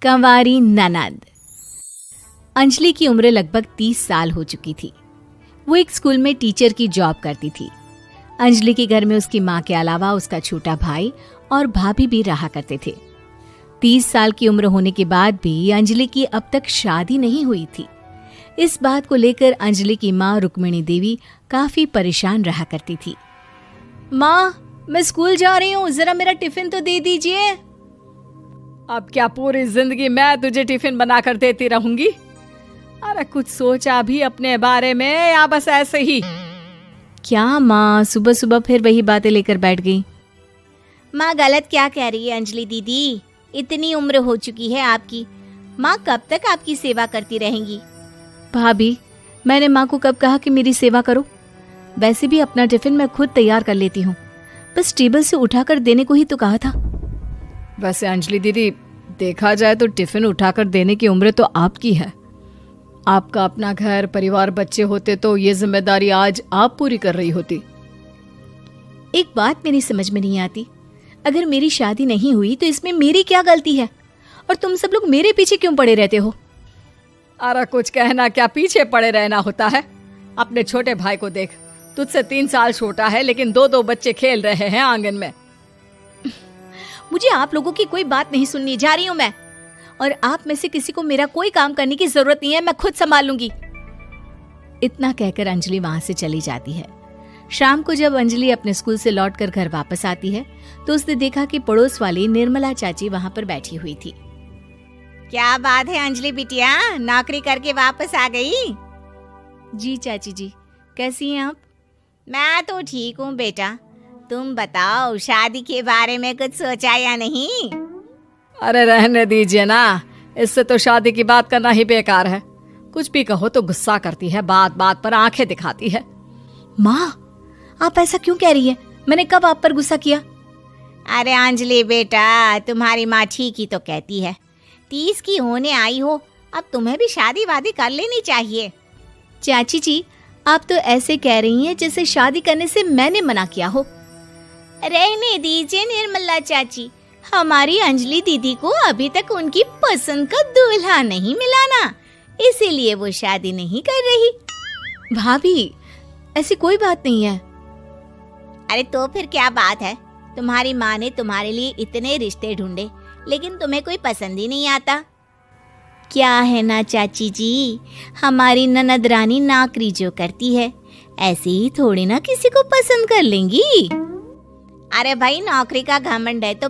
कंवारी ननद। अंजलि की उम्र लगभग 30 साल हो चुकी थी। वो एक स्कूल में टीचर की जॉब करती थी। अंजलि के घर में उसकी माँ के अलावा उसका छोटा भाई और भाभी भी रहा करते थे। 30 साल की उम्र होने के बाद भी अंजलि की अब तक शादी नहीं हुई थी। इस बात को लेकर अंजलि की माँ रुक्मिणी देवी काफी परेशान रहा करती थी। माँ, मैं स्कूल जा रही हूँ, जरा मेरा टिफिन तो दे दीजिए। अब क्या पूरी जिंदगी मैं तुझे टिफिन बनाकर देती रहूंगी? अरे कुछ सोचा भी अपने बारे में या बस ऐसे ही? क्या माँ, सुबह सुबह फिर वही बातें लेकर बैठ गई। माँ गलत क्या कह रही है अंजलि दीदी? इतनी उम्र हो चुकी है आपकी, माँ कब तक आपकी सेवा करती रहेंगी? भाभी, मैंने माँ को कब कहा कि मेरी सेवा करो? वैसे भी अपना टिफिन मैं खुद तैयार कर लेती हूँ, बस टेबल से उठाकर देने को ही तो कहा था। वैसे अंजलि दीदी, देखा जाए तो टिफिन उठाकर देने की उम्र तो आपकी है। आपका अपना घर परिवार बच्चे होते तो ये जिम्मेदारी आज आप पूरी कर रही होती। एक बात मेरी समझ में नहीं आती, अगर मेरी शादी नहीं हुई तो इसमें मेरी क्या गलती है? और तुम सब लोग मेरे पीछे क्यों पड़े रहते हो? अरे कुछ कहना क्या पीछे पड़े रहना होता है? अपने छोटे भाई को देख, तुझसे 3 साल छोटा है लेकिन 2 बच्चे खेल रहे हैं आंगन में। मुझे आप लोगों की कोई बात नहीं सुननी, जा रही हूँ मैं। और आप में से किसी को मेरा कोई काम करने की जरूरत नहीं है, मैं खुद संभाल लूंगी। इतना कहकर अंजलि वहां से चली जाती है। शाम को जब अंजलि अपने स्कूल से लौटकर घर वापस आती है तो उसने देखा कि पड़ोस वाली निर्मला चाची वहां पर बैठी हुई थी। क्या बात है अंजलि बिटिया, नौकरी करके वापस आ गई? जी चाची जी, कैसी हैं आप? मैं तो ठीक हूँ बेटा, तुम बताओ शादी के बारे में कुछ सोचा या नहीं? अरे रहने दीजिए ना, इससे तो शादी की बात करना ही बेकार है। कुछ भी कहो तो गुस्सा करती है, बात बात पर आंखें दिखाती है। माँ, आप ऐसा क्यों कह रही है? मैंने कब आप पर गुस्सा किया? अरे अंजलि बेटा, तुम्हारी माँ ठीक ही तो कहती है। 30 की होने आई हो, अब तुम्हें भी शादी वादी कर लेनी चाहिए। चाची जी, आप तो ऐसे कह रही हैं जैसे शादी करने से मैंने मना किया हो। रहने दीजिए निर्मला चाची, हमारी अंजलि दीदी को अभी तक उनकी पसंद का दूल्हा नहीं मिला ना, इसीलिए वो शादी नहीं कर रही। भाभी, ऐसी कोई बात नहीं है। अरे तो फिर क्या बात है? तुम्हारी माँ ने तुम्हारे लिए इतने रिश्ते ढूंढे लेकिन तुम्हें कोई पसंद ही नहीं आता। क्या है ना चाची जी, हमारी ननद रानी नौकरी जो करती है ऐसे ही थोड़ी ना किसी को पसंद कर लेंगी। अरे भाई, नौकरी का घमंड है तो